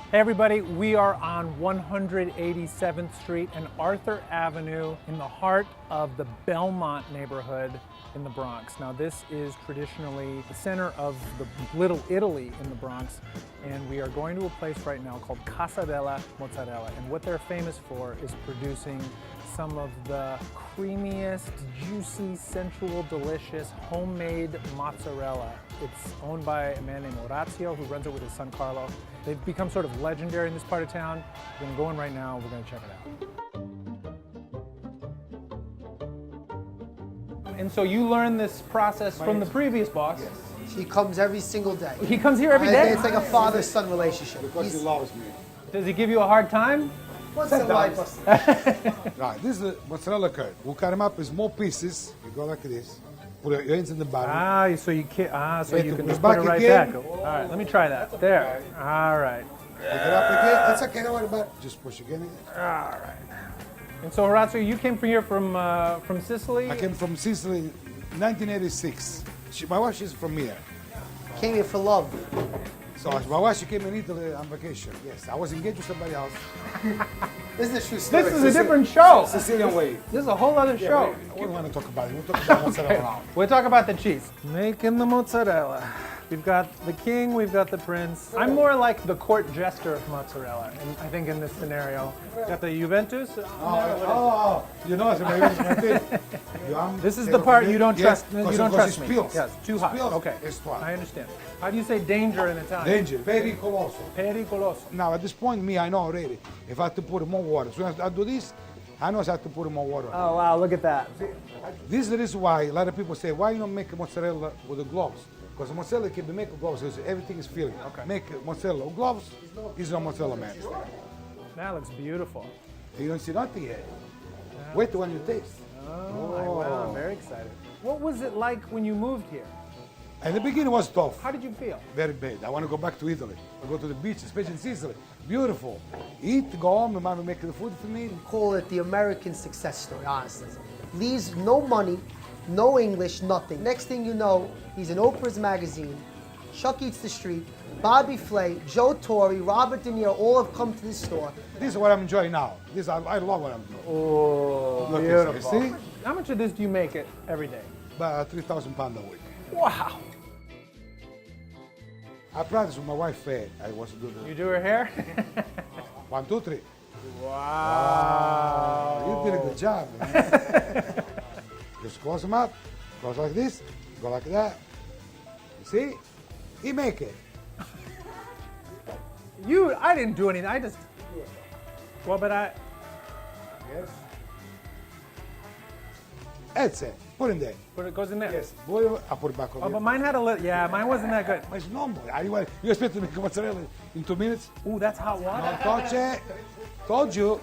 Hey everybody, we are on 187th Street and Arthur Avenue in the heart of the Belmont neighborhood in the Bronx. Now this is traditionally the center of the Little Italy in the Bronx, and we are going to a place right now called Casa della Mozzarella, and what they're famous for is producing some of the creamiest, juicy, sensual, delicious, homemade mozzarella. It's owned by a man named Orazio who runs it with his son Carlo. They've become sort of legendary in this part of town. We're gonna go in right now, we're gonna check it out. And so you learned this process from the previous boss. Yes. He comes every single day. He comes here every day? It's like a father-son relationship. Because he loves me. Does he give you a hard time? What's the life? Right, this is the mozzarella curd. We'll cut them up in small pieces. You go like this. Put your hands in the bottom. So you can, so you can just back put it right again. back. All right, let me try that. There. All right. Pick it up again. That's okay, don't worry about it. Just push again. All right. And so, Horazio, you came from here from Sicily? I came from Sicily in 1986. My wife, she's from here. Came here for love. So my wife, she came in Italy on vacation. Yes, I was engaged with somebody else. This is a true story. This is a different show. Sicilian way. This is a whole other show. We don't want to talk about it. We'll talk about mozzarella now. We'll talk about the cheese. Making the mozzarella. We've got the king, we've got the prince. I'm more like the court jester of mozzarella, and I think in this scenario. Got the Juventus. You know, This is the part you don't trust. Yes, You don't trust me. Spills. Yes, too hot. Spills. Okay, It's too hot. I understand. How do you say danger in Italian? Danger. Pericoloso. Pericoloso. Now, at this point, I know already. If I have to put more water. So I do this, I know I have to put more water. Oh wow, look at that. This is the reason why a lot of people say, why you don't make mozzarella with the gloves? Because mozzarella can be made with gloves, because everything is filling. Okay. Make mozzarella with gloves, is not mozzarella, man. That looks beautiful. You don't see nothing yet. Wait when you taste. Wow, I'm very excited. What was it like when you moved here? And the beginning was tough. How did you feel? Very bad. I want to go back to Italy. I go to the beach, especially in Sicily. Beautiful. Eat, go home, my mom make the food for me. Call it the American success story, honestly. Leaves no money, no English, nothing. Next thing you know, he's in Oprah's magazine. Chuck Eats the Street, Bobby Flay, Joe Torre, Robert De Niro, all have come to this store. This is what I'm enjoying now. I love what I'm doing. Oh, Look, beautiful. see? How much of this do you make it every day? About 3,000 pounds a week. Wow. I practice with my wife. I want to do You do her hair? 1, 2, 3. Wow. You did a good job, man. Just close them up. Close like this. Go like that. You see? He make it. I didn't do anything. I just. Well, but I. Yes. That's it. Put in there. But it goes in there. Yes. Boil, I put it back over Oh, but mine had a little. Yeah, mine wasn't that good. But it's normal. You expect to make mozzarella in 2 minutes? Ooh, that's hot water. Don't touch it. Told you.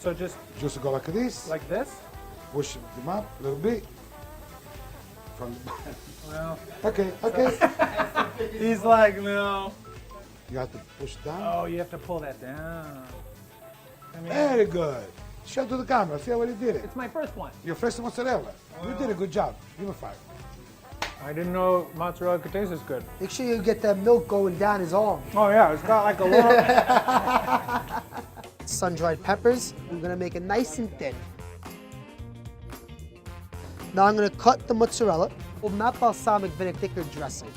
So Just go like this. like this. Push them up a little bit. From the back. Well, Okay. he's like, no. You have to push down. Oh, you have to pull that down. I mean, Very good. Show to the camera. See how he did it. it's my first one. Your first mozzarella. You did a good job. Give him a 5. I didn't know mozzarella could taste this good. Make sure you get that milk going down his arm. Oh yeah, it's got like a little. Sun-dried peppers, we're gonna make it nice and thin. Now I'm gonna cut the mozzarella with not balsamic vinegar dressing.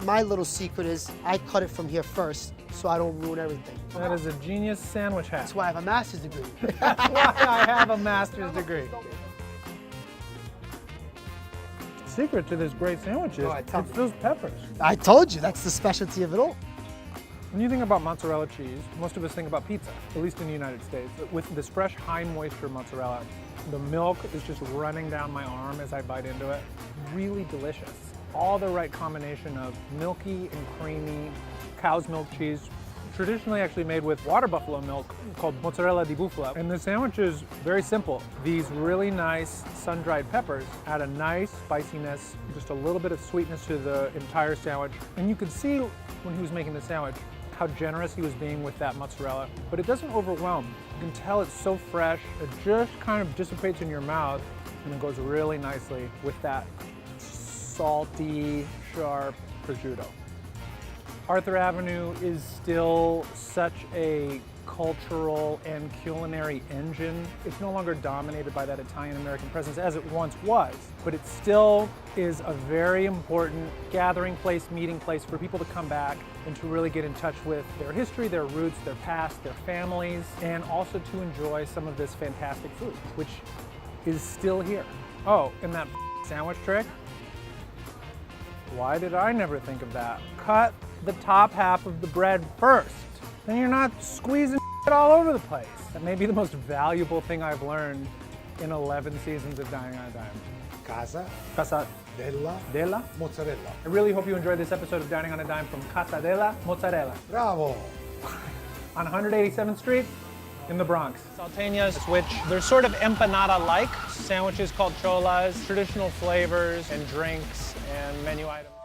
My little secret is I cut it from here first so I don't ruin everything. That is a genius sandwich hat. That's why I have a master's degree. That's why I have a master's degree. Secret to this great sandwich is Alright, tell it's me. those peppers. I told you, that's the specialty of it all. When you think about mozzarella cheese, most of us think about pizza, at least in the United States. With this fresh, high moisture mozzarella, the milk is just running down my arm as I bite into it. Really delicious. All the right combination of milky and creamy cow's milk cheese, traditionally actually made with water buffalo milk called mozzarella di bufala. And the sandwich is very simple. These really nice sun-dried peppers add a nice spiciness, just a little bit of sweetness to the entire sandwich. And you could see when he was making the sandwich how generous he was being with that mozzarella, but it doesn't overwhelm. You can tell it's so fresh, it just kind of dissipates in your mouth and it goes really nicely with that salty, sharp prosciutto. Arthur Avenue is still such a cultural and culinary engine. It's no longer dominated by that Italian-American presence as it once was, but it still is a very important gathering place, meeting place for people to come back and to really get in touch with their history, their roots, their past, their families, and also to enjoy some of this fantastic food, which is still here. Oh, and that sandwich trick? Why did I never think of that? Cut the top half of the bread first. Then you're not squeezing all over the place. That may be the most valuable thing I've learned in 11 seasons of Dining on a Dime. Casa Casa della Mozzarella. I really hope you enjoyed this episode of Dining on a Dime from Casa della Mozzarella Bravo! on 187th Street in the Bronx. Salteñas, which they're sort of empanada-like, sandwiches called cholas, traditional flavors and drinks and menu items.